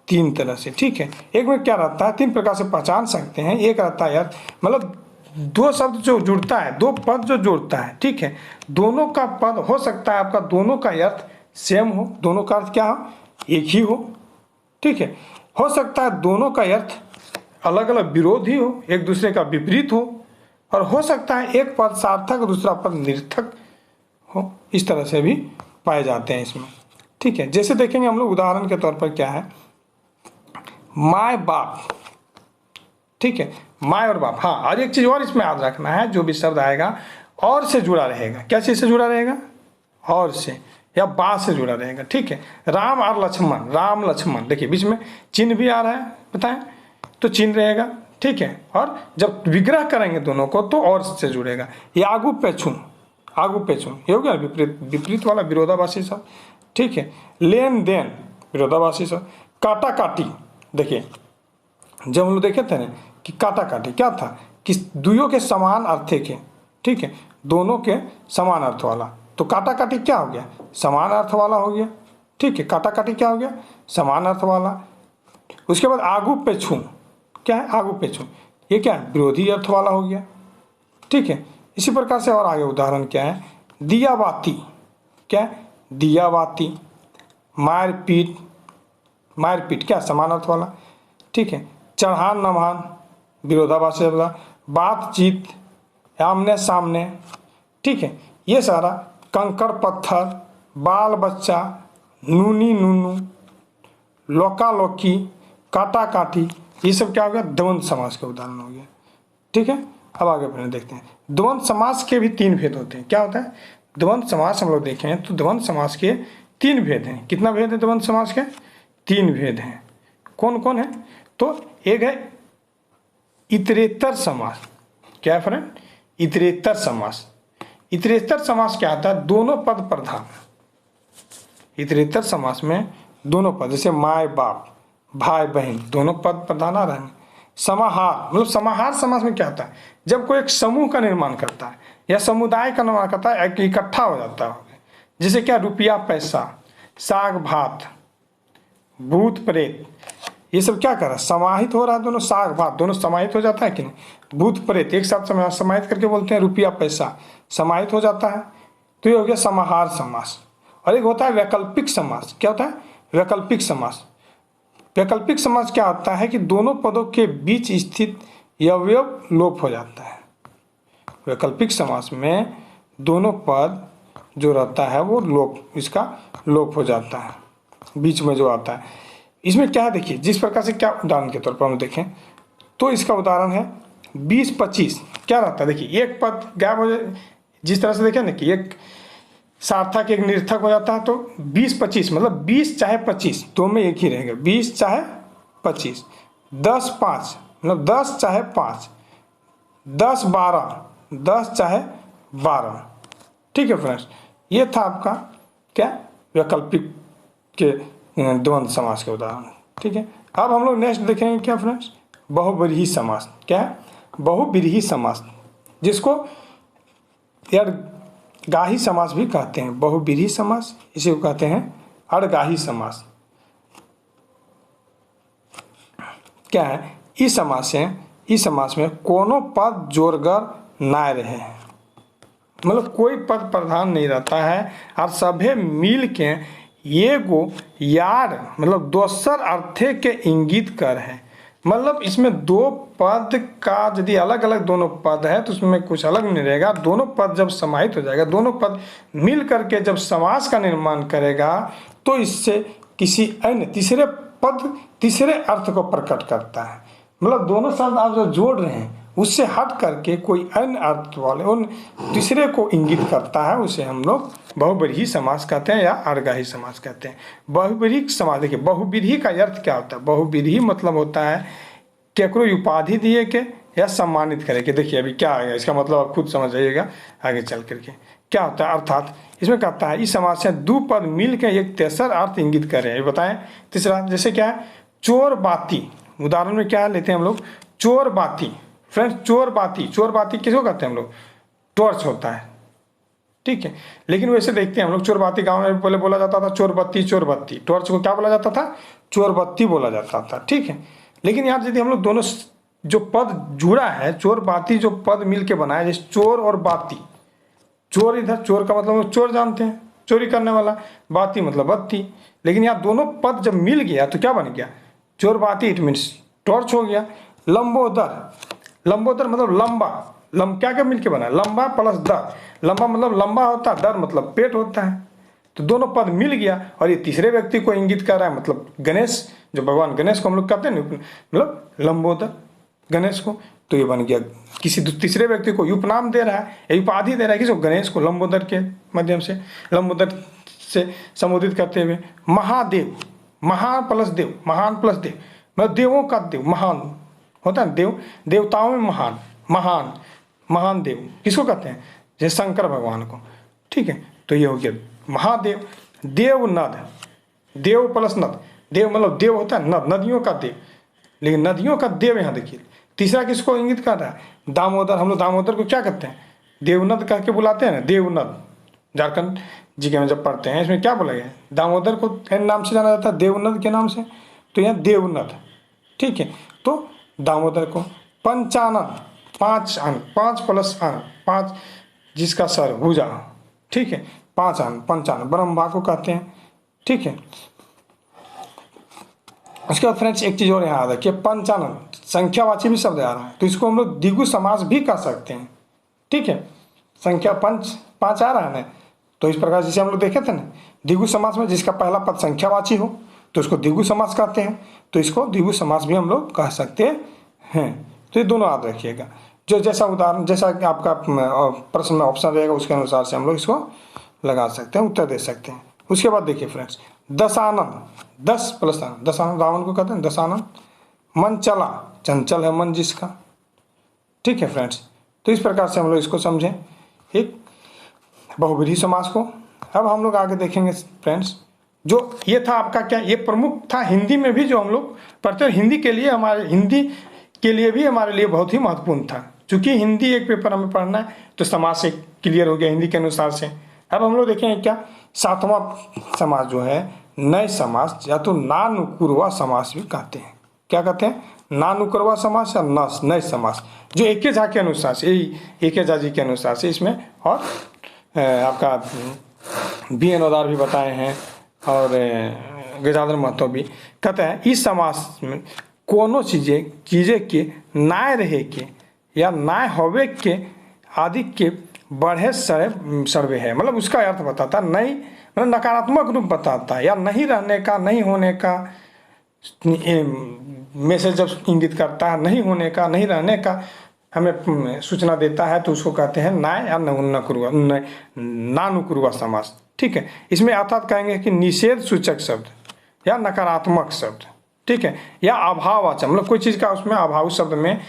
तीन तरह से। ठीक है, एक में क्या रहता है, तीन प्रकार से पहचान सकते हैं। एक रहता है अर्थ, मतलब दो शब्द जो जुड़ता है, दो पद जो जुड़ता है, ठीक है, दोनों का पद हो सकता है आपका दोनों का अर्थ सेम हो, दोनों का अर्थ क्या हो, एक ही हो। ठीक है, हो सकता है दोनों का अर्थ अलग अलग विरोधी हो, एक दूसरे का विपरीत हो, और हो सकता है एक पद सार्थक दूसरा पद निर्थक हो। इस तरह से भी पाए जाते हैं इसमें। ठीक है, जैसे देखेंगे हम लोग उदाहरण के तौर पर, क्या है, माय बाप। ठीक है, माय और बाप। हाँ, और एक चीज और इसमें याद रखना है, जो भी शब्द आएगा और से जुड़ा रहेगा। क्या चीज से जुड़ा रहेगा, और से या बा से जुड़ा रहेगा। ठीक है, राम और लक्ष्मण, राम लक्ष्मण, देखिए बीच में चिन्ह भी आ रहा है, बताएं, तो चिन्ह रहेगा। ठीक है, और जब विग्रह करेंगे दोनों को तो और से जुड़ेगा। ये आगू पेछू, आगू पेछू, ये हो गया विपरीत, विपरीत वाला विरोधाभासी सब। ठीक है, लेन देन विरोधाभासी सब। काटा काटी, देखिए जब हम लोग देखे थे ना कि काटा काटी क्या था, कि दुइयों के समान अर्थ के, ठीक है, दोनों के समान अर्थ वाला, तो काटा काटी क्या हो गया, समान अर्थ वाला हो गया। ठीक है, काटा काटी क्या हो गया, समान अर्थ वाला। उसके बाद आगू पेछू, क्या है, आगू पेछू, ये क्या है, विरोधी अर्थ वाला हो गया। ठीक है, इसी प्रकार से और आगे उदाहरण क्या है, दिया बाती, क्या है, दिया बाती। मार पीट, मार पीट क्या, समान अर्थ वाला। ठीक है, चढ़ान नमहान विरोधाभासी वाला। बातचीत, आमने सामने। ठीक है, ये सारा। कंकड़ पत्थर, बाल बच्चा, नूनी नूनू, लौका लौकी, काटा काटी, ये सब क्या हो गया, द्वंद्व समास के उदाहरण हो गया। ठीक है, अब आगे बढ़ने देखते हैं। द्वंद्व समास के भी तीन भेद होते हैं। क्या होता है, द्वंद्व समास हम लोग देखें तो द्वंद्व समास के तीन भेद हैं। कितना भेद है द्वंद्व समास के, तीन भेद हैं। कौन कौन है, तो एक है इतरेतर समास। क्या है फ्रेंड, इतरेतर समास। इतरेतर समास क्या आता है, दोनों पद प्रधान। इतरेतर समास में दोनों पद, जैसे माय बाप, भाई बहन, दोनों पद प्रधान आ रहे हैं। समाहार, मतलब समाहार समास में क्या होता है, जब कोई एक समूह का निर्माण करता है या समुदाय का निर्माण करता है, इकट्ठा हो जाता है। जैसे क्या, रुपया पैसा, साग भात, भूत प्रेत, ये सब क्या कर रहा है, समाहित हो रहा है। दोनों साग भात दोनों समाहित हो जाता है कि नहीं। भूत प्रेत एक साथ समाहित करके बोलते हैं, रुपया पैसा समाहित हो जाता है, तो ये हो गया समाहार समास। और एक होता है वैकल्पिक समास। क्या होता है, वैकल्पिक समास। वैकल्पिक समास क्या होता है कि दोनों पदों के बीच स्थित अवयव लोप हो जाता है। वैकल्पिक समास में दोनों पद जो रहता है वो लोप, इसका लोप हो जाता है, बीच में जो आता है। इसमें क्या है, देखिए जिस प्रकार से, क्या उदाहरण के तौर पर हम देखें तो इसका उदाहरण है 20-25। क्या रहता है, देखिए एक पद गायब हो जाए, जिस तरह से देखें ना कि एक सार्थक एक निर्थक हो जाता है, तो 20-25 मतलब 20 चाहे 25 दो में एक ही रहेगा, 20 चाहे 25, 10-5 मतलब 10 चाहे 5, 10-12 10 चाहे 12। ठीक है फ्रेंड्स, ये था आपका क्या वैकल्पिक के द्वंद्व समास के उदाहरण। ठीक है, अब हम लोग नेक्स्ट देखेंगे क्या फ्रेंड्स, बहुब्रीहि समास। क्या है बहुब्रीहि समास, जिसको यार गाही समास भी कहते हैं, बहुब्रीहि समास, इसे कहते हैं अड़गाही समास। क्या है इस समास में कोनो पद जोड़कर ना रहे, मतलब कोई पद प्रधान नहीं रहता है और सभे मिल के एगो यार मतलब दोसर अर्थे के इंगित कर है। मतलब इसमें दो पद का यदि अलग अलग दोनों पद है तो उसमें कुछ अलग नहीं रहेगा, दोनों पद जब समाहित हो जाएगा, दोनों पद मिल करके जब समास का निर्माण करेगा तो इससे किसी अन्य तीसरे पद तीसरे अर्थ को प्रकट करता है। मतलब दोनों शब्द आप जो जोड़ रहे हैं उससे हट करके कोई अन्य अर्थ वाले उन तीसरे को इंगित करता है, उसे हम लोग बहुब्रीहि समास कहते हैं या अड़गाही समास कहते हैं। बहुब्रीहि समास, देखिए बहुब्रीहि का अर्थ क्या होता है, बहुब्रीहि मतलब होता है केकरो उपाधि दिए के या सम्मानित करे के। देखिए अभी क्या आएगा इसका मतलब आप खुद समझ जाइएगा आगे चल करके क्या होता है। अर्थात इसमें कहता है इस समास से दो पद मिल के एक तेसर अर्थ इंगित कर रहे हैं। बताएं तीसरा, जैसे क्या है चोर बाती, उदाहरण में क्या लेते हैं हम लोग चोर बाती। फ्रेंड्स चोर बाती किसको कहते हैं हम लोग, टॉर्च होता है। ठीक है, लेकिन वैसे देखते हैं हम लोग चोर बाती, गाँव में पहले बोला जाता था चोर बत्ती, टॉर्च को क्या बोला जाता था, चोर बत्ती बोला जाता था। ठीक है, लेकिन यहाँ यदि हम लोग दोनों जो पद जुड़ा है चोर बाती जो पद मिल के बनाया, जैसे चोर और बाती, चोर इधर चोर का मतलब चोर जानते हैं चोरी करने वाला, बाती मतलब बत्ती, लेकिन यहाँ दोनों पद जब मिल गया तो क्या बन गया चोर बाती, इट मीन्स टॉर्च हो गया। लंबोदर मतलब लंबा, क्या मिल के बना लंबा प्लस दर, लंबा मतलब लंबा होता है, दर मतलब पेट होता है, तो दोनों पद मिल गया और ये तीसरे व्यक्ति को इंगित कर रहा है, मतलब गणेश, जो भगवान गणेश को हम लोग कहते हैं मतलब लंबोदर गणेश को, तो ये बन गया किसी तीसरे व्यक्ति को उपनाम दे रहा है, उपाधि दे रहा है किसी गणेश को लंबोदर के माध्यम से, लंबोदर से संबोधित करते हुए। महादेव, महान प्लस देव, महान प्लस देव मतलब देवों का देव, महान होता है देव, देवताओं में महान देव किसको कहते हैं, जैसे शंकर भगवान को। ठीक है, तो ये हो गया महादेव। देवनद, देव प्लस नद, देव मतलब देव होता है नद, नदियों का देव, लेकिन नदियों का देव यहाँ देखिए तीसरा किसको इंगित कर रहा है, दामोदर। हम लोग दामोदर को क्या कहते हैं, देवनद कह के बुलाते हैं ना, देवनद। झारखंड जी के में जब पढ़ते हैं इसमें क्या बोला गया, दामोदर को एन नाम से जाना जाता है, देवनद के नाम से, तो यहाँ देवनद। ठीक है, तो दामोदर को। पंचानन, 5 अन्न, 5 प्लस अन्न, 5 जिसका सर भुजा। ठीक है, 5 अन्न पंचानन ब्रह्मा को कहते हैं। ठीक है, उसके बाद फ्रेंड्स एक चीज और यहाँ आ रखिए, पंचानन संख्यावाची भी शब्द आ रहा है, तो इसको हम लोग द्विगु समास भी कह सकते हैं। ठीक है, संख्या 5 आ रहा है ना, तो इस प्रकार जैसे हम लोग देखे थे ना द्विगु समास में जिसका पहला पद संख्यावाची हो तो इसको द्विगु समास कहते हैं, तो इसको द्विगु समास भी हम लोग कह सकते हैं। तो ये दोनों याद रखिएगा, जो जैसा उदाहरण जैसा कि आपका प्रश्न में ऑप्शन रहेगा उसके अनुसार से हम लोग इसको लगा सकते हैं, उत्तर दे सकते हैं। उसके बाद देखिए फ्रेंड्स दशानन, 10 प्लस आनंद, दशानन रावण को कहते हैं दशानन। मन चला, चंचल है मन जिसका। ठीक है फ्रेंड्स, तो इस प्रकार से हम लोग इसको समझें एक बहुब्रीहि समास को। अब हम लोग आगे देखेंगे फ्रेंड्स, जो ये था आपका क्या, ये प्रमुख था हिंदी में भी जो हम लोग पढ़ते हैं, हिंदी के लिए भी हमारे लिए बहुत ही महत्वपूर्ण था। चूंकि हिंदी एक पेपर हमें पढ़ना है तो समास से क्लियर हो गया हिंदी के अनुसार से। अब हम लोग देखेंगे क्या 7वां समास जो है नए समास या तो नानुकुरवा समास भी कहते हैं। क्या कहते हैं, नानुकुरवा समास या नए समास, जो एके झा के अनुसार से, एके झा जी के अनुसार से इसमें, और आपका बी एन ओदार भी बताए हैं और गजाधर महतो भी कहते हैं इस समास में कोनो चीज़े के नाय रहे के या नाय होवे के आदि के बढ़े सर्वे है, मतलब उसका अर्थ बताता है, नहीं मतलब नकारात्मक रूप बताता है, या नहीं रहने का, नहीं होने का में से जब इंगित करता है, नहीं होने का, नहीं रहने का, हमें सूचना देता है तो उसको कहते हैं नाय या नानुपूर्वा समास। ठीक है, इसमें अर्थात कहेंगे कि निषेध सूचक शब्द या नकारात्मक शब्द, ठीक है, या अभाववाचक, मतलब कोई चीज़ का उसमें अभाव, शब्द में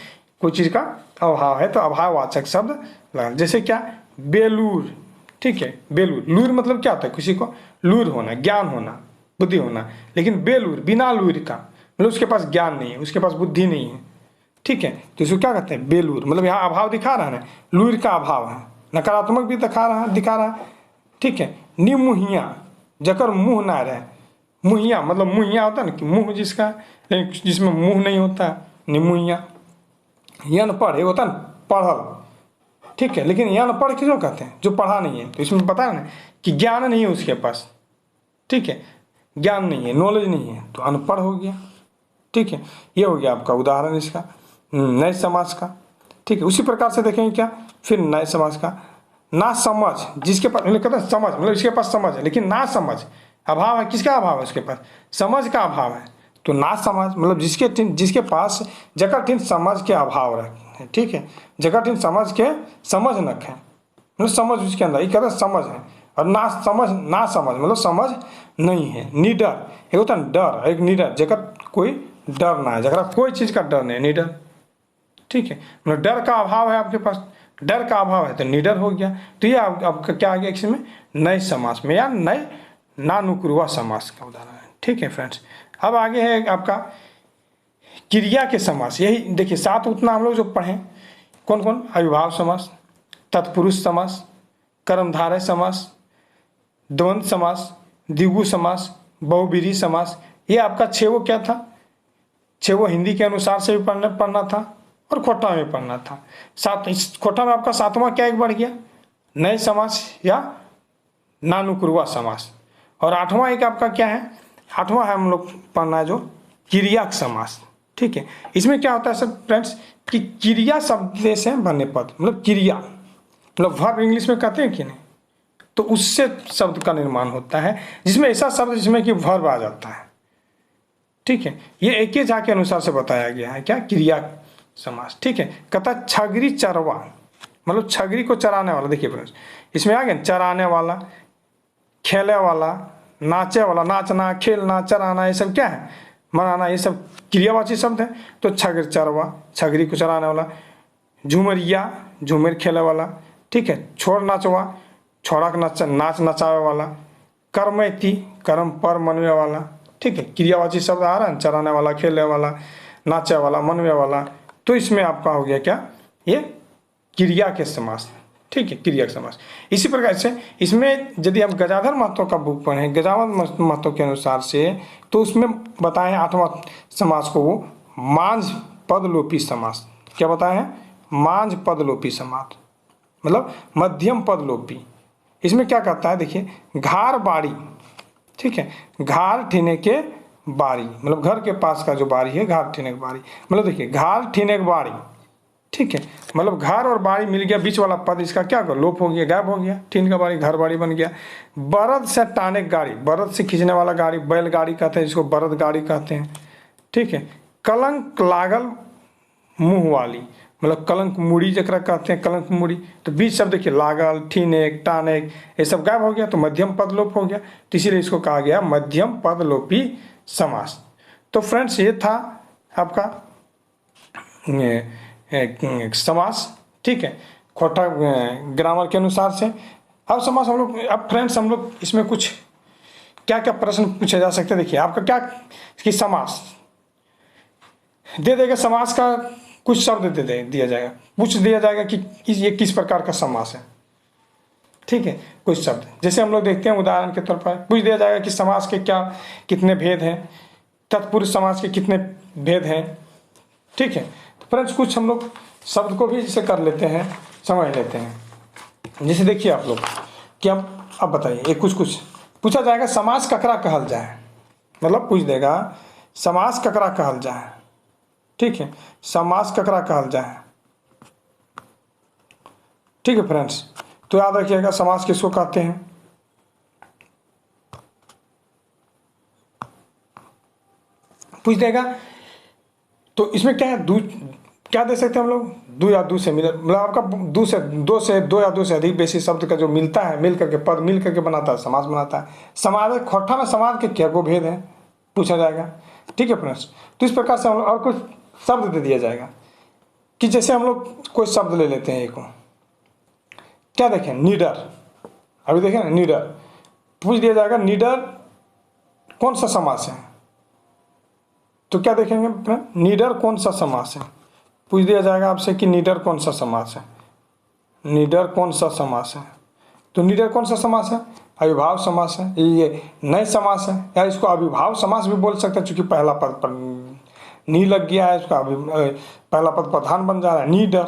कोई चीज़ का अभाव है तो अभाववाचक शब्द लगा। जैसे क्या, बेलूर, ठीक है, बेलूर, लूर मतलब क्या होता है, किसी को लूर होना, ज्ञान होना, बुद्धि होना, लेकिन बेलूर बिना लूर का, मतलब उसके पास ज्ञान नहीं है, उसके पास बुद्धि नहीं है, ठीक है, तो इसको क्या कहते हैं, बेलूर, मतलब यहाँ अभाव दिखा रहा है ना, लूर का अभाव है, नकारात्मक भी दिखा रहा है, ठीक है। निमुहिया, जकर मुंह ना रहे, मुहिया मतलब मुहिया होता है ना कि मुंह जिसका, लेकिन जिसमें मुंह नहीं होता, निमुहिया। अनपढ़ एक होता है ना पढ़ल, ठीक है, लेकिन अनपढ़ किसको कहते हैं, जो पढ़ा नहीं है, तो इसमें पता है ना कि ज्ञान नहीं है उसके पास, ठीक है, ज्ञान नहीं है, नॉलेज नहीं है, तो अनपढ़ हो गया, ठीक है। ये हो गया आपका उदाहरण इसका नए समाज का, ठीक है। उसी प्रकार से देखेंगे क्या, फिर नए समाज का ना समझ, जिसके पास, मतलब कहते हैं समझ, मतलब इसके पास समझ है लेकिन ना समझ, अभाव है, किसका अभाव है, उसके पास समझ का अभाव है, तो ना समझ मतलब जिसके पास जगह समझ के अभाव रखे, ठीक है, जगह समझ के समझ न रखें, मतलब समझ उसके अंदर, ये कहते हैं समझ है, और ना समझ मतलब समझ नहीं है। निडर एक होता है डर, एक निडर जगह कोई डर ना है, जगह कोई चीज़ का डर नहीं, निडर, ठीक है, मतलब डर का अभाव है आपके पास, डर का अभाव है तो निडर हो गया। तो ये आपका क्या आ गया इसमें, नए समास में या नए नानुपूर्वा समास का उदाहरण है, ठीक है फ्रेंड्स। अब आगे है आपका क्रिया के समास, यही देखिए सात उतना हम लोग जो पढ़े, कौन कौन, अविभाव समास, तत्पुरुष समास, कर्मधारय समास, द्वंद्व समास, द्विगु समास, बहुव्रीहि समास, ये आपका छः वो क्या था, छः वो हिंदी के अनुसार से भी पढ़ना था और खोटा में पढ़ना था। सात, इस खोटा में आपका सातवां क्या एक बढ़ गया, नए समास या नानुपूर्वा समास, और आठवां एक आपका क्या है, आठवां है हम लोग पढ़ना है जो क्रिया समास, ठीक है। इसमें क्या होता है सब फ्रेंड्स कि क्रिया शब्द से बने पद, मतलब क्रिया मतलब वर्ब इंग्लिश में कहते हैं कि नहीं, तो उससे शब्द का निर्माण होता है, जिसमें ऐसा शब्द जिसमें कि वर्ब आ जाता है, ठीक है। ये एक ही झा के अनुसार से बताया गया है क्या, क्रिया समास, ठीक है। कहता छगरी चरवा, मतलब छगरी को चराने वाला, देखिए फ्रेंड्स इसमें आ गया चराने वाला, खेले वाला, नाचे वाला, नाचना, खेलना, चराना, ये सब क्या है, मनाना, ये सब क्रियावाची शब्द है। तो छगर चरवा, छगरी को चराने वाला, झुमरिया, झूमर खेले वाला, ठीक है, छोड़ नाचवा, छोड़ा के नाच नचावे वाला, कर्मैती, कर्म पर मनवे वाला, ठीक है, क्रियावाची शब्द आ रहा है, चराने वाला, खेलने वाला, नाचे वाला, मनवे वाला, तो इसमें आपका हो गया क्या, ये क्रिया के समास, ठीक है, क्रिया के समास। इसी प्रकार से इसमें यदि हम गजाधर महतो का बुक पढ़ें, गजाधर महतो के अनुसार से, तो उसमें बताए आठवां समास को वो मांझ पदलोपी समास, क्या बताए हैं, मांझ पदलोपी समास, मतलब मध्यम पदलोपी। इसमें क्या कहता है, देखिए घार बाड़ी, ठीक है, घार ठीने के बारी, मतलब घर के पास का जो बारी है, घार ठीने के बारी, मतलब देखिए घार ठीने के बारी, ठीक है, मतलब घर और बाड़ी मिल गया, बीच वाला पद इसका क्या कर लोप हो गया, गायब हो गया, ठीन का बाड़ी घर बाड़ी बन गया। बरद से टाने गाड़ी, बरद से खींचने वाला गाड़ी बैलगाड़ी कहते हैं, जिसको बरद गाड़ी कहते हैं, ठीक है। कलंक लागल मुंह वाली, मतलब कलंक मुड़ी जकरा कहते हैं, कलंक मुड़ी, तो बीच शब्द देखिए लागल, ठीनेक, टानेक, ये सब गायब हो गया, तो मध्यम पद लोप हो गया, तो इसीलिए इसको कहा गया मध्यम पद लोपी समास। तो फ्रेंड्स ये था आपका समास, ठीक है, खोटा ग्रामर के अनुसार से। अब समास हम लोग, अब फ्रेंड्स हम लोग इसमें कुछ क्या क्या प्रश्न पूछे जा सकते हैं। देखिए आपका क्या कि समास दे देगा, समास का कुछ शब्द दिया जाएगा, पूछ दिया जाएगा कि ये किस प्रकार का समास है, ठीक है, कुछ शब्द जैसे हम लोग देखते हैं उदाहरण के तौर पर पूछ दिया जाएगा कि समास के क्या कितने भेद हैं, तत्पुरुष समास के कितने भेद हैं, ठीक है। तो फ्रेंड्स कुछ हम लोग शब्द को भी जैसे कर लेते हैं, समझ लेते हैं। जैसे देखिए आप लोग कि अब बताइए, ये कुछ पूछा जाएगा, समास ककरा कहल जाए, मतलब पूछ देगा समास ककरा कहल जाए, ठीक है, समास ककरा कहल जाए, ठीक है फ्रेंड्स। तो याद रखिएगा समास किसको कहते हैं, पूछ देगा। तो इसमें क्या है, क्या दे सकते हैं हम लोग, दो या दो से मिले, मतलब आपका दो या दो से अधिक बेसी शब्द का जो मिलता है, मिल करके पद मिल करके बनाता है, समास बनाता है। समाज खोटा में समाज के क्या को भेद है पूछा जाएगा। ठीक है फ्रेंड्स, तो इस प्रकार से हम लोग और कुछ शब्द दे दिया जाएगा कि जैसे हम लोग कोई शब्द ले लेते हैं एक को, क्या देखें, नीडर, अभी देखें ना नीडर, पूछ दिया जाएगा नीडर कौन सा समास है, तो क्या देखेंगे, नीडर कौन सा समास है, पूछ दिया जाएगा आपसे कि नीडर कौन सा समास है, नीडर कौन सा समास है, तो नीडर कौन सा समास है, अविभाव समास है, ये नए समास है, या इसको अविभाव समास भी बोल सकते हैं, चूंकि पहला पद पर नी लग गया है, इसका पहला पद प्रधान बन जा रहा है, नीडर,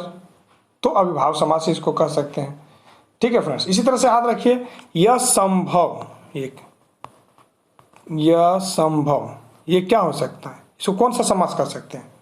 तो अविभाव समास इसको कह सकते हैं। ठीक है फ्रेंड्स, इसी तरह से याद रखिए यह संभव, एक यह संभव, ये क्या हो सकता है, इसको कौन सा समास कर सकते हैं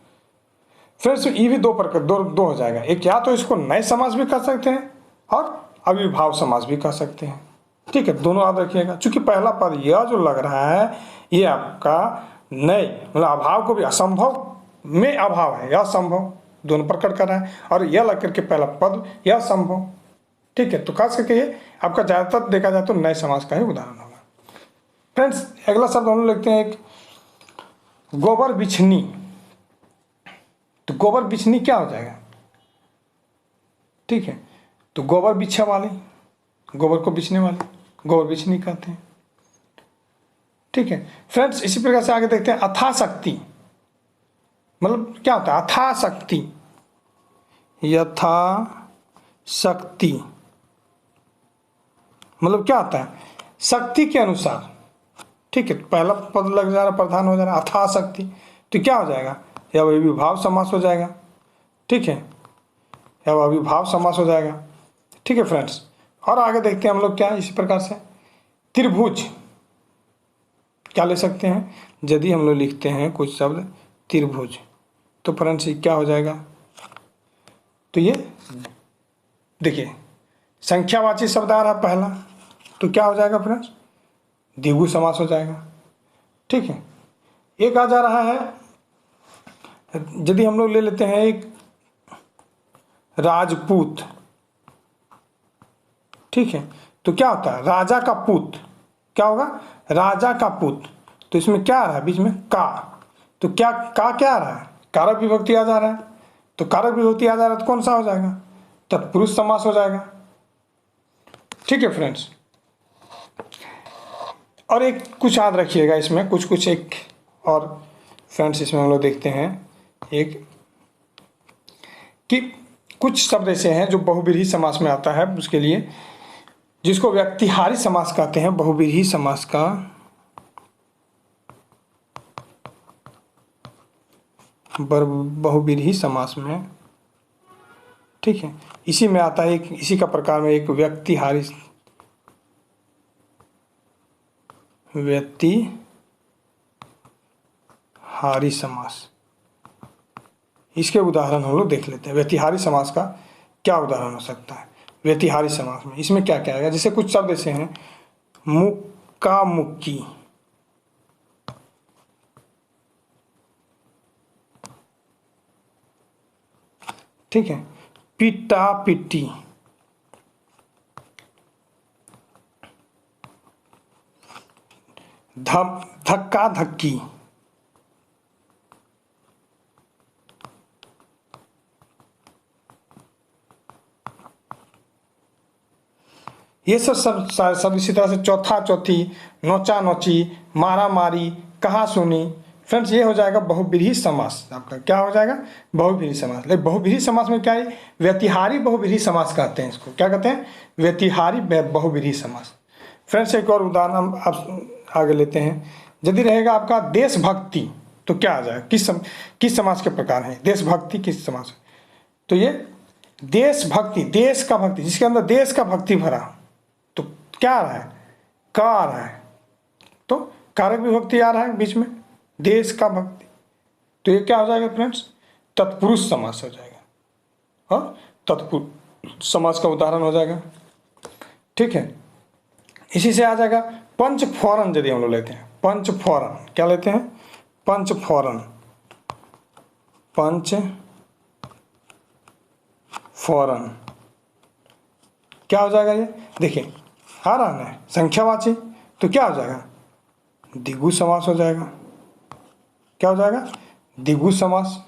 फ्रेंड्स, ये भी दो हो जाएगा, एक या तो इसको नए समास भी कर सकते हैं और अविभाव समास भी कर सकते हैं। ठीक है, दोनों याद रखिएगा, चूंकि पहला पद यह जो लग रहा है ये आपका नए, मतलब अभाव को भी, असंभव में अभाव है, यह संभव दोनों प्रकट कर रहा है, और यह लग करके पहला पद यह संभव। ठीक है, तो खास करके ये आपका ज्यादातर देखा जाए तो नए समास का ही उदाहरण होगा। फ्रेंड्स, अगला शब्द हम लोग लिखते हैं एक गोबर बिछनी, तो गोबर बिछनी क्या हो जाएगा, ठीक है, तो गोबर बिछा वाले, गोबर को बिछने वाले, गोबर बिछनी कहते हैं। ठीक है फ्रेंड्स, इसी प्रकार से आगे देखते हैं अथाशक्ति, मतलब क्या होता है अथाशक्ति, यथाशक्ति मतलब क्या होता है, शक्ति के अनुसार। ठीक है, पहला पद लग जा रहा, प्रधान हो जा रहा, अथाशक्ति, तो क्या हो जाएगा, या अविभाव समास हो जाएगा। ठीक है, या अविभाव समास हो जाएगा। ठीक है फ्रेंड्स, और आगे देखते हैं हम लोग क्या, इसी प्रकार से त्रिभुज क्या ले सकते हैं, यदि हम लोग लिखते हैं कुछ शब्द त्रिभुज, तो फ्रेंड्स ये क्या हो जाएगा, तो ये देखिए संख्यावाची शब्द आ रहा पहला, तो क्या हो जाएगा फ्रेंड्स, द्विगु समास हो जाएगा। ठीक है, एक आ जा रहा है, यदि हम लोग ले लेते हैं एक राजपूत, ठीक है, तो क्या होता है, राजा का पूत, क्या होगा, राजा का पूत, तो इसमें क्या आ रहा है बीच में का, तो क्या का क्या आ रहा है, कारक विभक्ति आ जा रहा है, तो कारक विभक्ति आ जा रहा है तो कौन सा हो जाएगा, तत्पुरुष समास हो जाएगा। ठीक है फ्रेंड्स, और एक कुछ याद रखिएगा इसमें, कुछ एक और फ्रेंड्स इसमें हम लोग देखते हैं एक कि कुछ शब्द ऐसे हैं जो बहुव्रीहि समास में आता है, उसके लिए जिसको व्यक्तिहारी समास कहते हैं, बहुव्रीहि समास का बहुव्रीहि समास में। ठीक है, इसी में आता है एक, इसी का प्रकार में एक व्यक्तिहारी समास, इसके उदाहरण हम लोग देख लेते हैं। व्यतिहारी समास का क्या उदाहरण हो सकता है, व्यतिहारी समास में इसमें क्या क्या आएगा, जैसे कुछ शब्द ऐसे हैं मुक्का मुक्की, ठीक है, पिटा पिट्टी, धक्का धक्की, ये सब इसी तरह से चौथा चौथी, नोचा नोची, मारा मारी, कहा सुनी। फ्रेंड्स ये हो जाएगा बहुव्रीहि समास, आपका क्या हो जाएगा, बहुव्रीहि समास। लेकिन बहुव्रीहि समास में क्या है, व्यतिहारी बहुव्रीहि समास कहते हैं इसको, क्या कहते हैं, व्यतिहारी बहुव्रीहि समास। फ्रेंड्स एक और उदाहरण हम आप आगे लेते हैं, यदि रहेगा आपका देशभक्ति, तो क्या आ जाएगा, किस समास के प्रकार है देशभक्ति, किस समास है, तो ये देशभक्ति, देश का भक्ति, जिसके अंदर देश का भक्ति भरा, तो क्या आ रहा है, का आ रहा है, तो कारक विभक्ति आ रहा है बीच में, देश का भक्ति, तो ये क्या हो जाएगा फ्रेंड्स, तत्पुरुष समास हो जाएगा, और तत्पुरुष समास का उदाहरण हो जाएगा। ठीक है, इसी से आ जाएगा पंचफोरन, यदि हम लोग लेते हैं पंचफोरन, क्या लेते हैं, पंचफोरन, पंचफोरन, फौरन। क्या हो जाएगा ये? देखिए आ रहा है संख्यावाची, तो क्या हो जाएगा? द्विगु समास हो जाएगा। क्या हो जाएगा? द्विगु समास।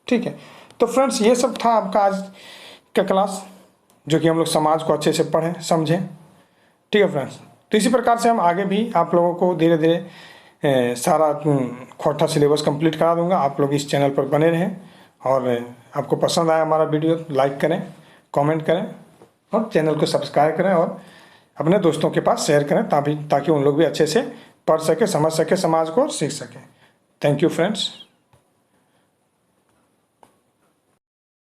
ठीक है, तो फ्रेंड्स ये सब था आपका आज का क्लास, जो कि हम लोग समाज को अच्छे से पढ़ें समझें। ठीक है फ्रेंड्स, तो इसी प्रकार से हम आगे भी आप लोगों को धीरे धीरे सारा खोटा सिलेबस कंप्लीट करा दूंगा। आप लोग इस चैनल पर बने रहें, और आपको पसंद आया हमारा वीडियो लाइक करें, कमेंट करें, और चैनल को सब्सक्राइब करें, और अपने दोस्तों के पास शेयर करें, ताकि उन लोग भी अच्छे से पढ़ सके, समझ सके समाज को, और सीख सकें। Thank you friends.